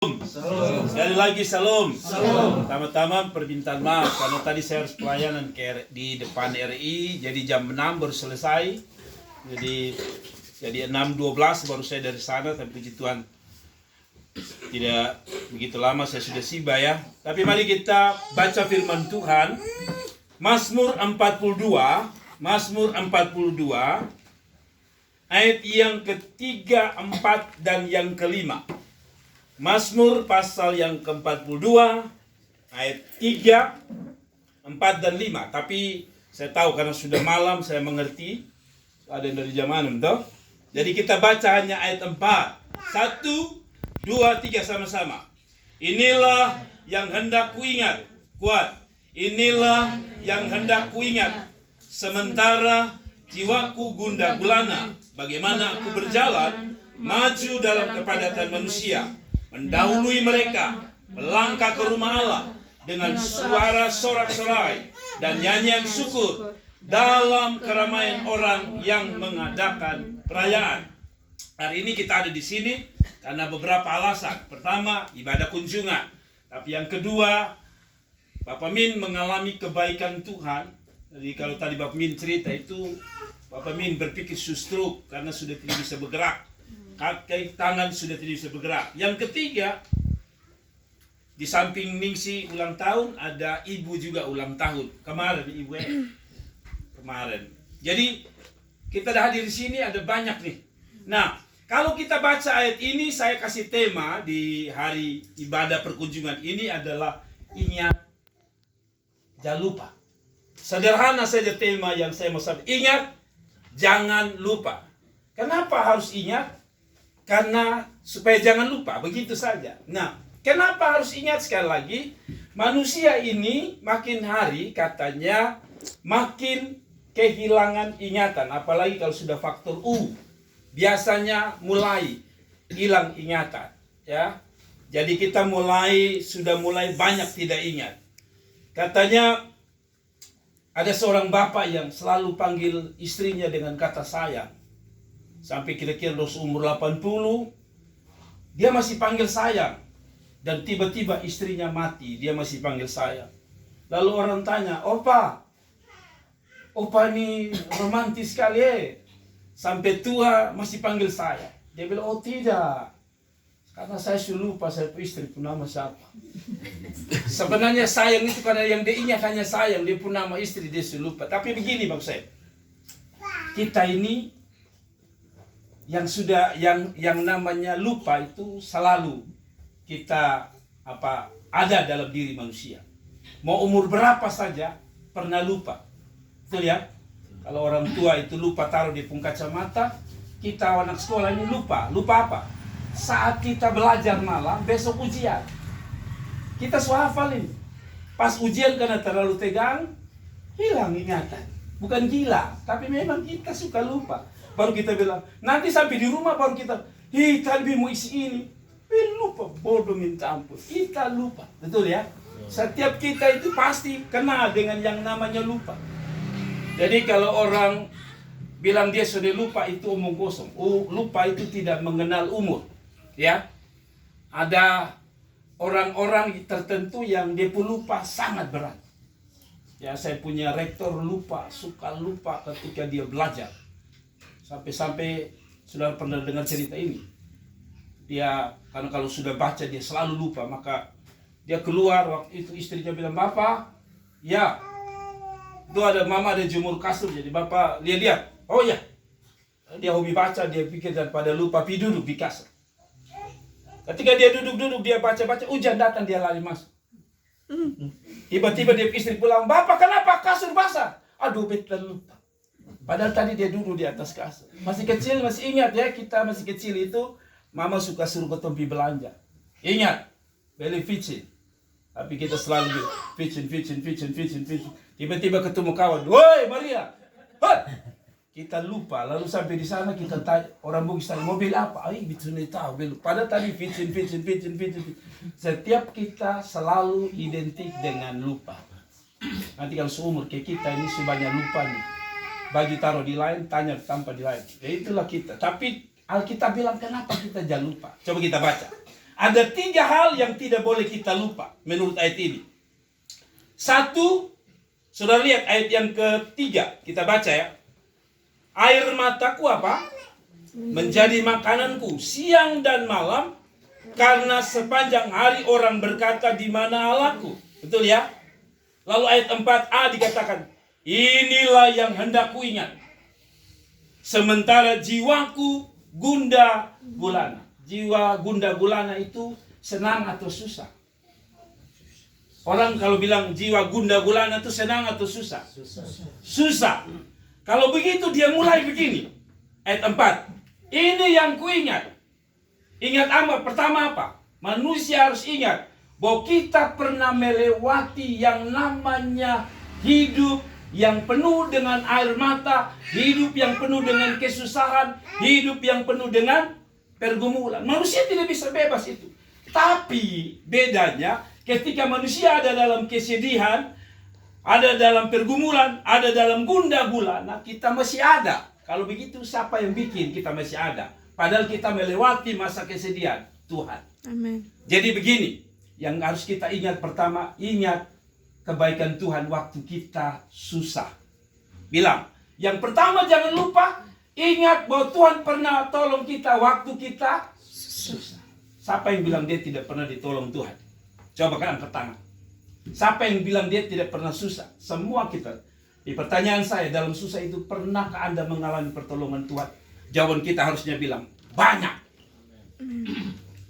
Sekali lagi salam. Pertama-tama permintaan maaf karena tadi saya harus pelayanan di depan RI, jadi jam 6 baru selesai. Jadi 6.12 baru saya dari sana, tapi puji Tuhan tidak begitu lama saya sudah tiba ya. Tapi mari kita baca firman Tuhan. Mazmur 42 ayat yang ketiga, empat, dan yang kelima. Mazmur pasal yang ke-42 ayat 3, 4, dan 5. Tapi saya tahu karena sudah malam saya mengerti. Ada yang dari zaman toh. Jadi kita baca hanya ayat 4. 1, 2, 3 sama-sama. Inilah yang hendak kuingat. Kuat. Inilah yang hendak kuingat. Sementara jiwaku gundah gulana. Bagaimana aku berjalan maju dalam kepadatan manusia, mendahului mereka, melangkah ke rumah Allah dengan suara sorak-sorai dan nyanyian syukur dalam keramaian orang yang mengadakan perayaan. Hari ini kita ada di sini karena beberapa alasan. Pertama, ibadah kunjungan. Tapi yang kedua, Bapak Min mengalami kebaikan Tuhan. Jadi kalau tadi Bapak Min cerita itu, Bapak Min berpikir stroke karena sudah tidak bisa bergerak. Kaki tangan sudah tidak bisa bergerak. Yang ketiga, di samping Ningsi ulang tahun, ada ibu juga ulang tahun. Kemarin ibu kemarin. Jadi kita dah hadir di sini ada banyak nih. Nah, kalau kita baca ayat ini, saya kasih tema di hari ibadah perkunjungan ini adalah ingat, jangan lupa. Sederhana saja tema yang saya mau sampaikan. Ingat, jangan lupa. Kenapa harus ingat? Karena supaya jangan lupa, begitu saja. Nah, kenapa harus ingat sekali lagi? Manusia ini makin hari katanya makin kehilangan ingatan. Apalagi kalau sudah faktor U. Biasanya mulai hilang ingatan. Ya. Jadi kita sudah mulai banyak tidak ingat. Katanya ada seorang bapak yang selalu panggil istrinya dengan kata sayang. Sampai kira-kira umur 80, dia masih panggil sayang. Dan tiba-tiba istrinya mati, dia masih panggil sayang. Lalu orang tanya, Opa ini romantis sekali sampai tua masih panggil sayang. Dia bilang, oh tidak. Karena saya sudah lupa saya pun istri pun nama siapa. Sebenarnya sayang itu karena yang dia ingat hanya sayang, dia pun nama istri dia sudah lupa. Tapi begini maksud saya, kita ini yang namanya lupa itu selalu kita ada dalam diri manusia. Mau umur berapa saja pernah lupa. Betul ya? Kalau orang tua itu lupa taruh di punggung kacamata, kita anak sekolah ini lupa apa? Saat kita belajar malam, besok ujian. Kita sudah hafal ini. Pas ujian karena terlalu tegang, hilang ingatan. Bukan gila, tapi memang kita suka lupa. Baru kita bilang, nanti sampai di rumah baru kita, tadi mau isi ini. Lupa, bodoh minta ampun. Kita lupa, betul ya? Setiap kita itu pasti kenal dengan yang namanya lupa. Jadi kalau orang bilang dia sudah lupa, itu omong kosong. Lupa itu tidak mengenal umur. Ya, ada orang-orang tertentu yang dia pun lupa sangat berat. Ya, saya punya rektor suka lupa ketika dia belajar. Sampai-sampai saudara pernah dengar cerita ini. Dia, karena kalau sudah baca dia selalu lupa, maka dia keluar waktu itu istrinya bilang, Bapak, ya, itu ada mama ada jemur kasur, jadi Bapak lihat, oh ya, dia hobi baca, dia pikir daripada lupa, duduk di kasur. Ketika dia duduk, dia baca-baca, hujan datang, dia lari masuk. Tiba-tiba dia istri pulang, Bapak kenapa kasur basah? Aduh, betul lupa. Padahal tadi dia duduk di atas kasur. Masih kecil, masih ingat ya, kita masih kecil itu, mama suka suruh ke tempat belanja. Ingat, beli vicin. Tapi kita selalu vicin. Tiba-tiba ketemu kawan, woi Maria, kita lupa, lalu sampai di sana kita tanya, orang Bugis tanya, mobil apa? Betul tahu, padahal tadi vicin. Setiap kita selalu identik dengan lupa. Nanti kalau seumur kayak kita ini sebanyak lupa nih. Bagi taruh di lain, tanya tanpa di lain. Ya itulah kita. Tapi Alkitab bilang kenapa kita jangan lupa. Coba kita baca. Ada 3 hal yang tidak boleh kita lupa menurut ayat ini. 1, saudara lihat ayat yang ketiga, kita baca ya. Air mataku apa? Menjadi makananku siang dan malam, karena sepanjang hari orang berkata di mana Allahku. Betul ya? Lalu ayat 4a dikatakan, inilah yang hendak ku ingat, sementara jiwaku gundah gulana. Jiwa gundah gulana itu senang atau susah? Orang kalau bilang jiwa gundah gulana itu senang atau susah? Susah. Kalau begitu dia mulai begini. Ayat 4. Ini yang kuingat. Ingat apa? Pertama apa? Manusia harus ingat bahwa kita pernah melewati yang namanya hidup yang penuh dengan air mata, hidup yang penuh dengan kesusahan, hidup yang penuh dengan pergumulan. Manusia tidak bisa bebas itu. Tapi bedanya ketika manusia ada dalam kesedihan, ada dalam pergumulan, ada dalam gundah gulana, kita masih ada. Kalau begitu siapa yang bikin kita masih ada? Padahal kita melewati masa kesedihan. Tuhan. Amin. Jadi begini, yang harus kita ingat pertama, ingat kebaikan Tuhan waktu kita susah. Bilang, yang pertama jangan lupa, ingat bahwa Tuhan pernah tolong kita waktu kita susah. Siapa yang bilang dia tidak pernah ditolong Tuhan? Coba kan angkat tangan. Siapa yang bilang dia tidak pernah susah? Semua kita. Di pertanyaan saya, dalam susah itu pernahkah Anda mengalami pertolongan Tuhan? Jawaban kita harusnya bilang, banyak.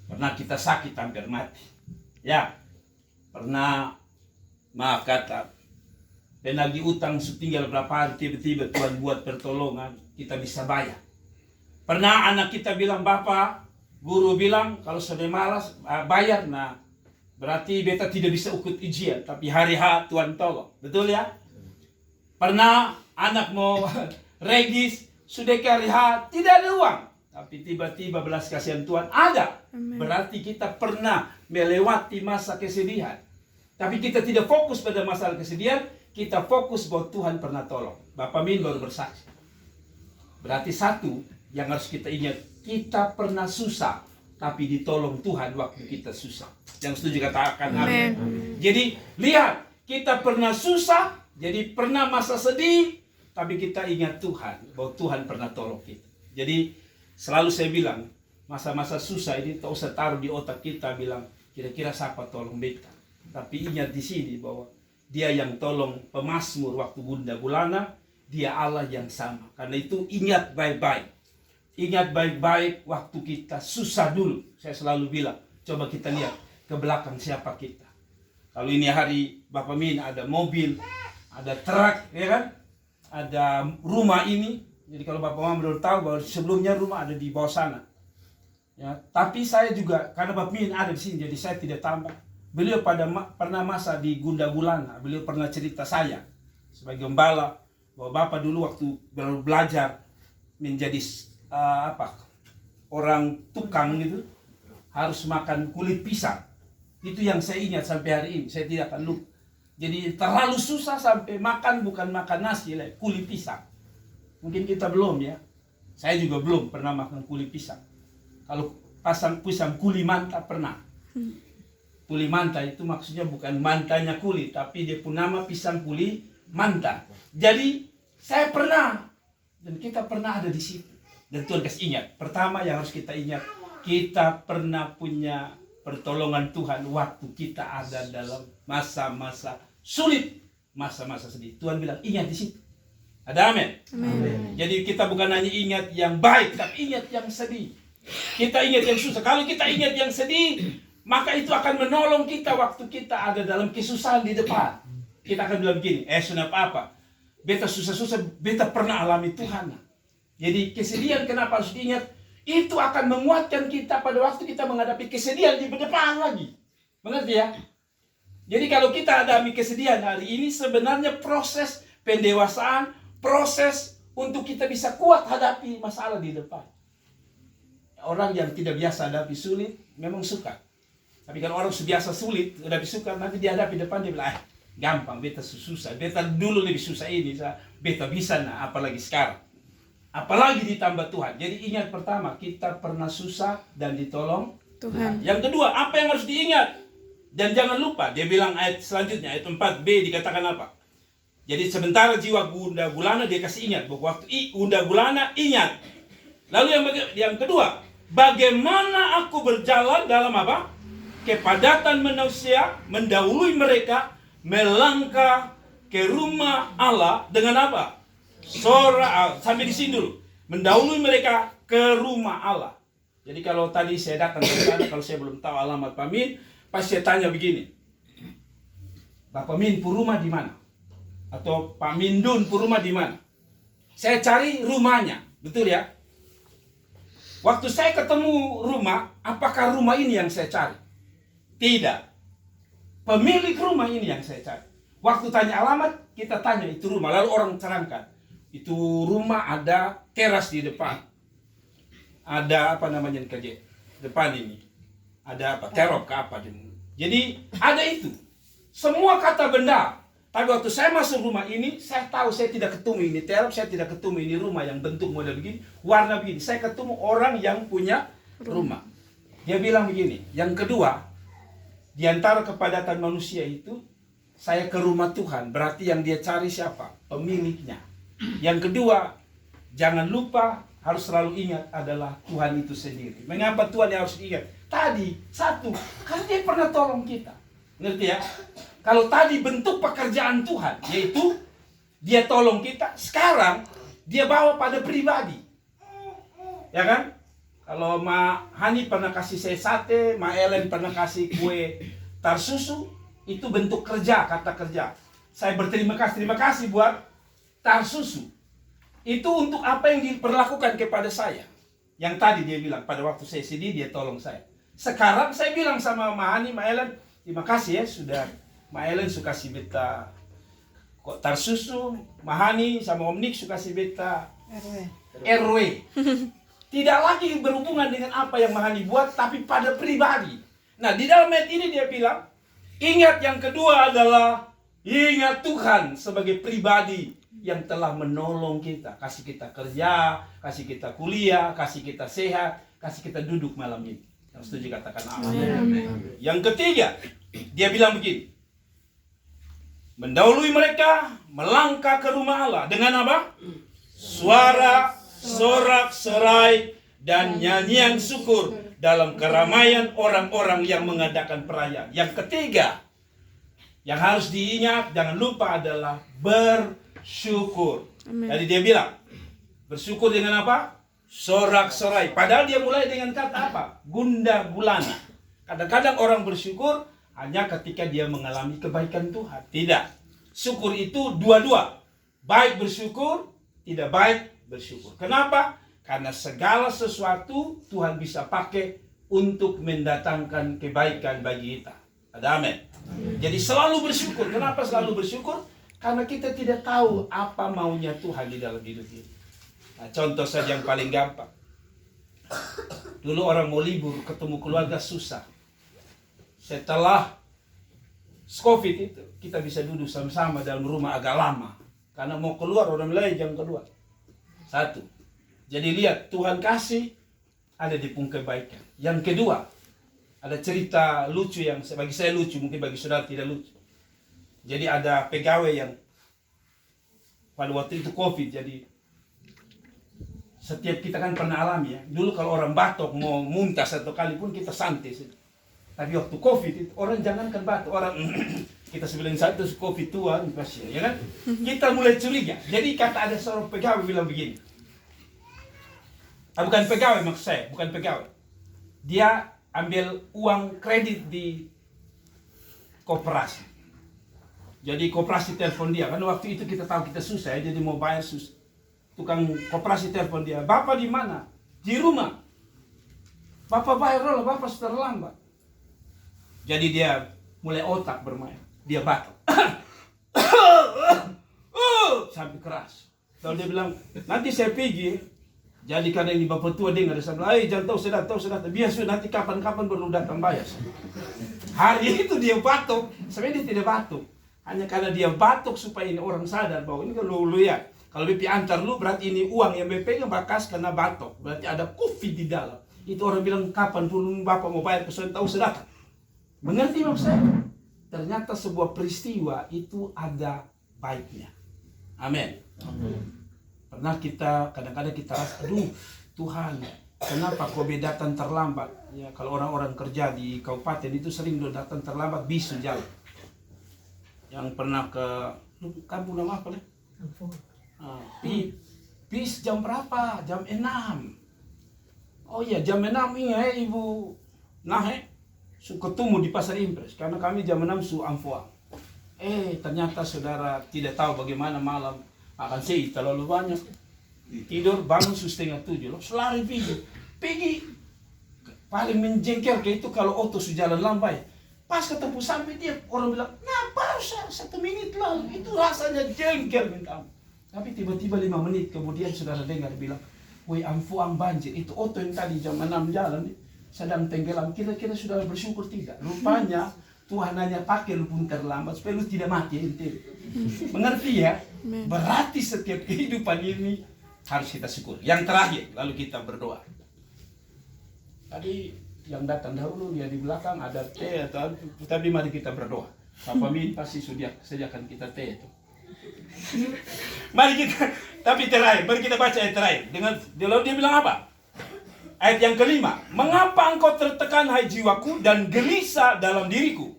Pernah kita sakit hampir mati. Ya. Pernah kata penagih utang tinggal berapa hari, tiba-tiba Tuhan buat pertolongan, kita bisa bayar. Pernah anak kita bilang, Bapak, guru bilang kalau sudah malas bayar, nah berarti beta tidak bisa ikut ujian, tapi hari H Tuhan tolong. Betul ya? Pernah anak mau regis, sudah ke hari H tidak ada uang, tapi tiba-tiba belas kasihan Tuhan ada. Amen. Berarti kita pernah melewati masa kesedihan. Tapi kita tidak fokus pada masalah kesedihan, kita fokus bahwa Tuhan pernah tolong. Bapak Min baru bersaksi. Berarti satu yang harus kita ingat, kita pernah susah, tapi ditolong Tuhan waktu kita susah. Yang setuju katakan amin. Jadi lihat, kita pernah susah, jadi pernah masa sedih, tapi kita ingat Tuhan, bahwa Tuhan pernah tolong kita. Jadi selalu saya bilang, masa-masa susah ini tak usah taruh di otak kita, bilang kira-kira siapa tolong beta. Tapi ingat di sini bahwa Dia yang tolong pemazmur waktu gundah gulana, Dia Allah yang sama. Karena itu ingat baik-baik. Ingat baik-baik waktu kita susah dulu. Saya selalu bilang, coba kita lihat ke belakang siapa kita. Kalau ini hari Bapak Min ada mobil, ada truk, ya kan? Ada rumah ini. Jadi kalau Bapak Mama belum tahu bahwa sebelumnya rumah ada di bawah sana. Ya, tapi saya juga karena Bapak Min ada di sini, jadi saya tidak tambah. Beliau pernah masa di gundah gulana. Beliau pernah cerita saya sebagai gembala bahwa Bapak dulu waktu belajar menjadi orang tukang gitu, harus makan kulit pisang. Itu yang saya ingat sampai hari ini, saya tidak akan lupa. Jadi terlalu susah sampai makan bukan makan nasi, kulit pisang. Mungkin kita belum ya. Saya juga belum pernah makan kulit pisang. Kalau pisang kuli manta pernah. Kuli manta itu maksudnya bukan mantanya kulit, tapi dia pun nama pisang kuli manta. Jadi saya pernah, dan kita pernah ada di situ. Dan Tuhan kasih ingat, pertama yang harus kita ingat, kita pernah punya pertolongan Tuhan waktu kita ada dalam masa-masa sulit, masa-masa sedih. Tuhan bilang ingat di situ. Ada amin? Amin. Jadi kita bukan hanya ingat yang baik, tapi ingat yang sedih. Kita ingat yang susah. Kalau kita ingat yang sedih, maka itu akan menolong kita waktu kita ada dalam kesusahan di depan. Kita akan bilang begini, sudah apa? Beta susah-susah, beta pernah alami Tuhan. Jadi kesedihan kenapa harus diingat? Itu akan menguatkan kita pada waktu kita menghadapi kesedihan di depan lagi. Mengerti ya? Jadi kalau kita alami kesedihan hari ini sebenarnya proses pendewasaan, proses untuk kita bisa kuat hadapi masalah di depan. Orang yang tidak biasa hadapi sulit memang suka. Tapi kalau orang biasa sulit, hadapi suka, nanti dihadapi depan dia bilang, gampang, beta susah. Beta dulu lebih susah ini, beta bisa nah, apalagi sekarang. Apalagi ditambah Tuhan. Jadi ingat pertama, kita pernah susah dan ditolong Tuhan. Yang kedua, apa yang harus diingat? Dan jangan lupa, dia bilang ayat selanjutnya, ayat 4b dikatakan apa? Jadi sementara jiwa gundah gulana dia kasih ingat, bahwa waktu gundah gulana ingat. Lalu yang kedua, bagaimana aku berjalan dalam apa? Kepadatan manusia, mendahului mereka, melangkah ke rumah Allah dengan apa? Sampai di sini dulu. Mendahului mereka ke rumah Allah. Jadi kalau tadi saya datang ke sana, kalau saya belum tahu alamat Pak Min, pasti saya tanya begini. Bapak Min, pu rumah di mana? Atau Pak Mindun, pu rumah di mana? Saya cari rumahnya, betul ya? Waktu saya ketemu rumah, apakah rumah ini yang saya cari? Tidak. Pemilik rumah ini yang saya cari. Waktu tanya alamat, kita tanya itu rumah. Lalu orang terangkan. Itu rumah ada teras di depan. Ada apa namanya kerja depan ini. Ada apa? Terop ke apa. Jadi ada itu. Semua kata benda. Tapi waktu saya masuk rumah ini, saya tahu saya tidak ketemu ini terop. Saya tidak ketemu ini rumah yang bentuk model begini. Warna begini. Saya ketemu orang yang punya rumah. Dia bilang begini. Yang kedua, di antara kepadatan manusia itu, saya ke rumah Tuhan. Berarti yang dia cari siapa? Pemiliknya. Yang kedua, jangan lupa harus selalu ingat adalah Tuhan itu sendiri. Mengapa Tuhan yang harus ingat? Tadi, satu, karena dia pernah tolong kita. Ngerti ya? Kalau tadi bentuk pekerjaan Tuhan, yaitu dia tolong kita, sekarang dia bawa pada pribadi. Ya kan? Kalau Ma Hani pernah kasih saya sate, Ma Ellen pernah kasih kue tar susu, itu bentuk kerja, kata kerja. Saya berterima kasih buat tar susu. Itu untuk apa yang diperlakukan kepada saya. Yang tadi dia bilang, pada waktu saya sedih dia tolong saya. Sekarang saya bilang sama Ma Hani, Ma Ellen, terima kasih ya sudah. Ma Ellen suka kasih beta tar susu, Ma Hani sama Om Nick suka kasih beta RW. Tidak lagi berhubungan dengan apa yang Ma Hani buat, tapi pada pribadi. Nah, di dalam ayat ini dia bilang, ingat yang kedua adalah ingat Tuhan sebagai pribadi yang telah menolong kita, kasih kita kerja, kasih kita kuliah, kasih kita sehat, kasih kita duduk malam ini. Yang setuju katakan amin. Yang ketiga, dia bilang begini. Mendahului mereka, melangkah ke rumah Allah dengan apa? Suara, sorak, serai, dan nyanyian syukur dalam keramaian orang-orang yang mengadakan perayaan. Yang ketiga, yang harus diingat, jangan lupa adalah bersyukur. Jadi dia bilang, bersyukur dengan apa? Sorak-sorai. Padahal dia mulai dengan kata apa? Gundah gulana. Kadang-kadang orang bersyukur hanya ketika dia mengalami kebaikan Tuhan. Tidak. Syukur itu dua-dua. Baik bersyukur, tidak baik bersyukur. Kenapa? Karena segala sesuatu Tuhan bisa pakai untuk mendatangkan kebaikan bagi kita. Ada amin. Jadi selalu bersyukur. Kenapa selalu bersyukur? Karena kita tidak tahu apa maunya Tuhan di dalam hidup ini. Nah, contoh saja yang paling gampang. Dulu orang mau libur, ketemu keluarga susah. Setelah COVID itu, kita bisa duduk sama-sama dalam rumah agak lama. Karena mau keluar, orang lain jam kedua. Satu. Jadi lihat, Tuhan kasih, ada di pun kebaikan. Yang kedua, ada cerita lucu yang bagi saya lucu, mungkin bagi saudara tidak lucu. Jadi ada pegawai yang pada waktu itu COVID, jadi setiap kita kan pernah alami ya. Dulu kalau orang batuk mau muntah satu kali pun kita santai. Tapi waktu COVID itu orang jangankan batuk, orang kita sebelum saat itu COVID tua, ya kan? Kita mulai curiga. Jadi kata ada seorang pegawai bilang begini. Bukan pegawai maksud saya, bukan pegawai. Dia ambil uang kredit di koperasi. Jadi koperasi telepon dia, kan waktu itu kita tahu kita susah ya, jadi mau bayar susah. Tukang koperasi telepon dia, Bapak di mana? Di rumah. Bapak bayar dulu, Bapak sudah terlambat. Jadi dia mulai otak bermain, dia batuk. Sampai keras. Lalu dia bilang, nanti saya pergi. Jadi karena ini bapak tua dengar, saya bilang, jangan tahu sudah, biar sudah nanti kapan-kapan baru datang bayar. Hari itu dia batuk, sebenarnya dia tidak batuk. Hanya karena dia batuk supaya ini orang sadar bahwa ini kan lu ya. Kalau BP antar lu berarti ini uang yang BP pegang bakas karena batuk. Berarti ada COVID di dalam. Itu orang bilang kapan pun Bapak mau bayar kesulitan tahu sedekah. Mengerti maksud saya? Ternyata sebuah peristiwa itu ada baiknya. Amin. Pernah kita kadang-kadang kita rasa, aduh Tuhan, kenapa kau datang terlambat? Ya kalau orang-orang kerja di kabupaten itu sering datang terlambat, bisu jalan. Yang pernah ke kampung nama apa deh? Bis jam berapa? Jam 6. Oh iya jam 6 ingat Ibu Nahe ketemu di Pasar Impres karena kami jam 6 su amfoa. Ternyata saudara tidak tahu bagaimana malam akan sih terlalu banyak. Tidur bangun su 6:30 loh, selari pergi. Paling menjengkel ke itu kalau oto su jalan lambai. Pas ketemu sampai dia orang bilang, nah baru 1 menit lalu, itu rasanya jengkel minta. Tapi tiba-tiba 5 menit kemudian saudara dengar bilang, woi amfuang banjir, itu oto yang tadi jam 6 jalan sedang tenggelam, kira-kira sudah bersyukur tidak? Rupanya Tuhan hanya pakai lu pun terlambat supaya lu tidak mati ente. Mengerti ya? Berarti setiap kehidupan ini harus kita syukur. Yang terakhir, lalu kita berdoa. Tadi yang datang dahulu dia di belakang ada teh atau tapi mari kita berdoa. Papa Min pasti sudah sediakan kita teh itu. Mari kita, tapi terakhir, mari kita baca ayat terakhir. Dengan dia bilang apa? Ayat yang kelima, mengapa engkau tertekan hai jiwaku dan gelisah dalam diriku?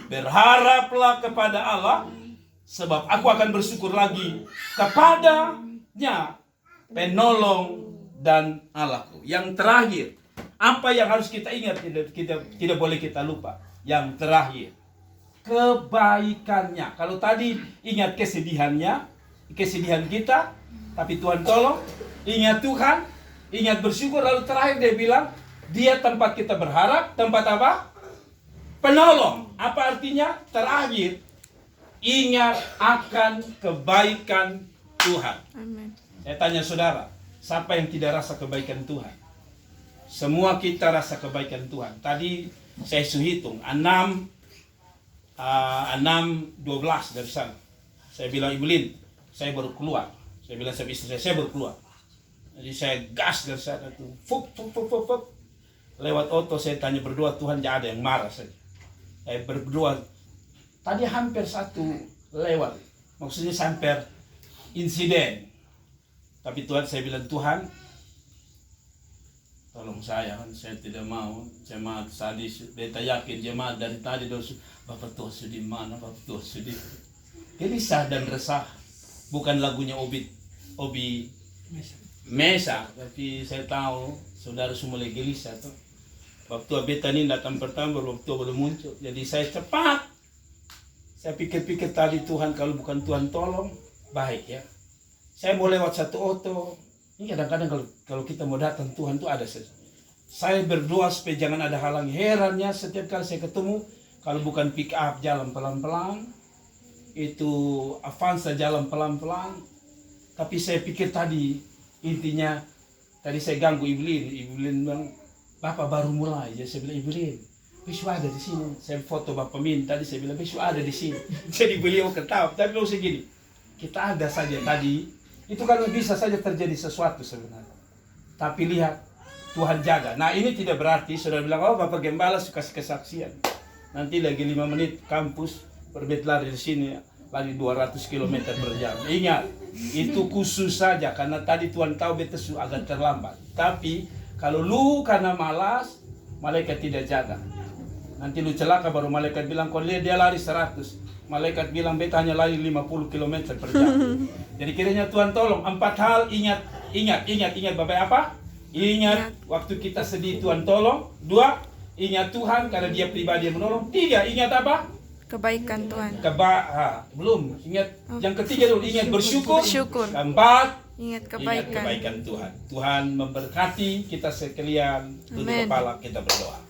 Berharaplah kepada Allah, sebab aku akan bersyukur lagi kepadanya, penolong dan Allahku. Yang terakhir, apa yang harus kita ingat, tidak boleh kita lupa. Yang terakhir, kebaikannya. Kalau tadi ingat kesedihan kita, tapi Tuhan tolong, ingat Tuhan, ingat bersyukur, lalu terakhir dia bilang, dia tempat kita berharap, tempat apa? Penolong. Apa artinya? Terakhir, ingat akan kebaikan Tuhan. Amen. Saya tanya saudara, siapa yang tidak rasa kebaikan Tuhan? Semua kita rasa kebaikan Tuhan. Tadi saya hitung 6, 12 dari sana. Saya bilang, Ibu Lin, saya baru keluar. Saya bilang sama istri saya baru keluar. Jadi saya gas dari sana tuh. Fup. Lewat oto saya tanya berdoa, Tuhan jangan ada yang marah saja. Saya berdoa. Tadi hampir 1 lewat. Maksudnya hampir insiden. Tapi Tuhan, saya bilang, Tuhan, tolong saya, kan saya tidak mau jemaat sadis. Beta yakin jemaat dari tadi Bapak Tuhan sudah mana, Bapak Tuhan sudah. Gelisah dan resah. Bukan lagunya Obi Mesa, tapi saya tahu saudara semua lagi gelisah tuh. Waktu beta ini datang pertama, waktu belum muncul. Jadi saya cepat. Saya pikir-pikir tadi Tuhan, kalau bukan Tuhan tolong, baik ya. Saya mau lewat 1 oto. Ini kadang-kadang kalau kita mau datang Tuhan tuh ada saja. Saya berdoa supaya jangan ada halang. Herannya setiap kali saya ketemu, kalau bukan pick up jalan pelan-pelan, itu Avanza jalan pelan-pelan. Tapi saya pikir tadi intinya, tadi saya ganggu Ibu Lin bilang, Bapak baru mulai. Jadi saya bilang, Ibu Lin, besok ada di sini. Saya foto Bapak Min, tadi saya bilang besok ada di sini. Jadi beliau ketawa. Tapi kalau segini, kita ada saja tadi. Itu kan bisa saja terjadi sesuatu sebenarnya. Tapi lihat, Tuhan jaga. Nah ini tidak berarti, saudara bilang, oh Bapak Gembala suka kesaksian. Nanti lagi 5 menit kampus, berbet lari di sini, lari 200 km per jam. Ingat, itu khusus saja, karena tadi Tuhan tahu beta agak terlambat. Tapi, kalau lu karena malas, malaikat tidak jaga. Nanti lu celaka, baru malaikat bilang, kalau dia lari 100. Malaikat bilang, beta hanya lari 50 km per jam. Jadi kiranya Tuhan tolong, 4 hal, ingat Bapak apa? Ingat waktu kita sedih Tuhan tolong. 2, ingat Tuhan karena dia pribadi yang menolong. 3, ingat apa? Kebaikan Tuhan. Belum, ingat yang ketiga dulu, ingat bersyukur. 4, ingat kebaikan Tuhan. Tuhan memberkati kita sekalian. Tutup kepala, kita berdoa.